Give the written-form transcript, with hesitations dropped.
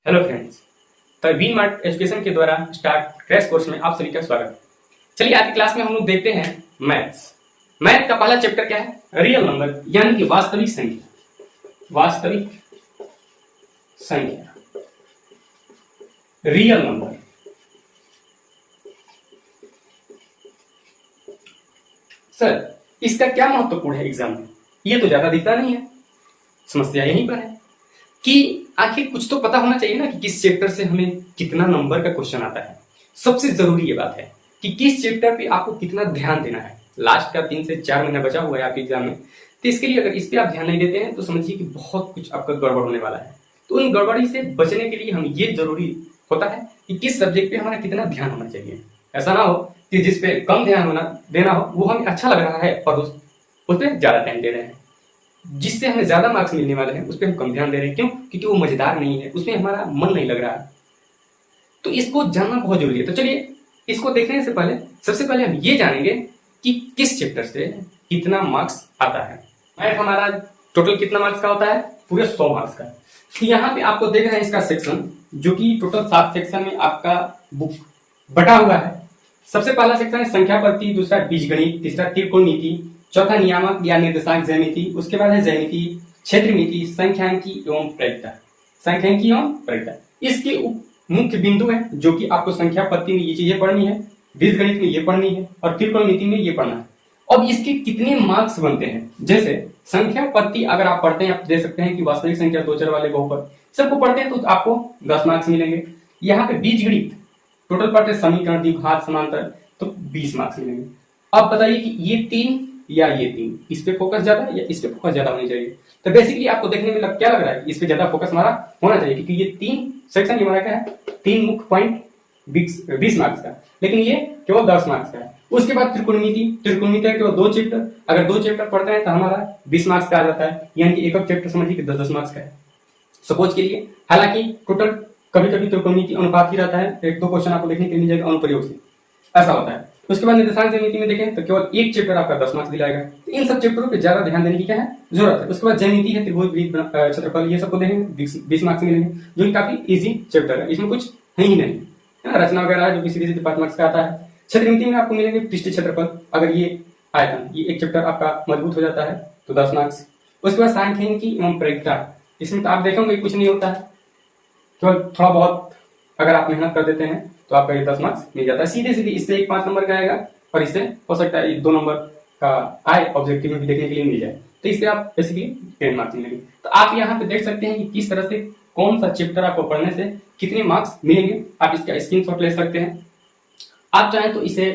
Hello friends, तो we mart education के द्वारा स्टार्ट क्रैश कोर्स में आप सभी का स्वागत है। चलिए आज की क्लास में हम लोग देखते हैं मैथ्स। मैथ का पहला चैप्टर क्या है? रियल नंबर, यानी कि वास्तविक संख्या। वास्तविक संख्या, रियल नंबर। सर इसका क्या महत्वपूर्ण है एग्जाम में? ये तो ज्यादा दिखता नहीं है। समस्या यहीं पर है कि आखिर कुछ तो पता होना चाहिए ना कि किस चैप्टर से हमें कितना नंबर का क्वेश्चन आता है। सबसे जरूरी ये बात है कि किस चैप्टर पे आपको कितना ध्यान देना है। लास्ट का 3 से 4 महीना बचा हुआ है आपके एग्जाम में, तो इसके लिए अगर इस पे आप ध्यान नहीं देते हैं तो समझिए कि बहुत कुछ आपका गड़बड़ होने वाला है। तो उन गड़बड़ी से बचने के लिए हम ये जरूरी होता है कि किस सब्जेक्ट पे हमारा कितना ध्यान होना चाहिए। ऐसा ना हो कि जिसपे कम ध्यान होना देना हो वो हमें अच्छा लग रहा है और उस पर ज्यादा टाइम दे रहे हैं, जिससे हमें ज्यादा मार्क्स मिलने वाले हैं उस पर हम कम ध्यान दे रहे हैं। क्यों? क्योंकि वो मजेदार नहीं है, उसमें हमारा मन नहीं लग रहा है। तो इसको जानना बहुत जरूरी है। तो चलिए इसको देखने से पहले सबसे पहले हम ये जानेंगे कि किस चैप्टर से कितना मार्क्स आता है। मैथ हमारा टोटल कितना मार्क्स का होता है? पूरे 100 मार्क्स का। तो यहाँ पे आपको देख रहे हैं इसका सेक्शन, जो कि टोटल 7 सेक्शन में आपका बुक बटा हुआ है। सबसे पहला सेक्शन है संख्या पद्धति, दूसरा बीजगणित, तीसरा त्रिकोणमिति, चौथा नियामक या निर्देशांक ज्यामिति, उसके बाद है ज्यामिति, क्षेत्रमिति, संख्यांकी एवं प्रयोक्ता। संख्यांकी एवं प्रयोक्ता इसके मुख्य बिंदु है, जो कि आपको संख्या पद्धति में ये चीजें पढ़नी है, बीजगणित में ये पढ़नी है और त्रिकोणमिति में ये पढ़ना है। अब इसके कितने मार्क्स बनते हैं? जैसे संख्या पद्धति अगर आप पढ़ते हैं, आप देख सकते हैं कि वास्तविक संख्या, दो चर वाले बहुपद सबको पढ़ते हैं तो आपको 10 मार्क्स मिलेंगे। यहाँ पे बीजगणित टोटल पढ़ते समीकरण, द्विघात, समांतर, तो 20 मार्क्स मिलेंगे। अब बताइए कि ये 3 या ये 3, इस पे फोकस ज्यादा या इस पे फोकस ज्यादा होनी चाहिए? तो बेसिकली आपको देखने में क्या लग रहा है? इस पे ज्यादा फोकस हमारा होना चाहिए, क्योंकि ये 3 सेक्शन हमारा क्या है, 3 मुख्य पॉइंट 20 मार्क्स का, लेकिन ये केवल 10 मार्क्स का है। उसके बाद त्रिकोणमिति का केवल 2 चैप्टर, अगर 2 चैप्टर पढ़ते हैं तो हमारा 20 मार्क्स का आ जाता है, यानी कि एक चैप्टर समझिए कि 10-10 मार्क्स का है सपोज के लिए। हालांकि टोटल कभी कभी त्रिकोणमिति अनुपात ही रहता है, 1-2 क्वेश्चन आपको देखने के लिए मिल जाएगा अनुप्रयोग से, ऐसा होता है। उसके बाद निर्देशांक ज्यामिति में देखें तो केवल एक चैप्टर आपका 10 मार्क्स दिलाएगा। तो इन सब चैप्टरों पे ज्यादा ध्यान देने की क्या है जरूरत है। उसके बाद ज्यामिति है, त्रिभुज, वृत्त, क्षेत्रफल, ये सबको देखेंगे 20 मार्क्स मिलेंगे, जो कि काफी इजी चैप्टर है, इसमें कुछ है ही नहीं। रचना वगैरह जो कि सीधे 5 मार्क्स का आता है। क्षेत्रमिति में आपको मिलेंगे पृष्ठ क्षेत्रफल, अगर ये आयतन, ये एक चैप्टर आपका मजबूत हो जाता है तो 10 मार्क्स। उसके बाद सांख्यिकी एवं प्रयोक्ता, इसमें तो आप देखेंगे कुछ नहीं होता है, केवल थोड़ा बहुत अगर आप मेहनत कर देते हैं तो आपका ये 10 मार्क्स मिल जाता है सीधे सीधे। इससे एक 5 नंबर का आएगा और इससे हो सकता है 2 नंबर का आए, ऑब्जेक्टिव में भी देखने के लिए मिल जाए, तो इससे आप बेसिकली 10 मार्क्स मिलेंगे। तो आप यहाँ पे देख सकते हैं कि किस तरह से कौन सा चैप्टर आपको पढ़ने से कितने मार्क्स मिलेंगे। आप इसका स्क्रीनशॉट ले सकते हैं। आप चाहें तो इसे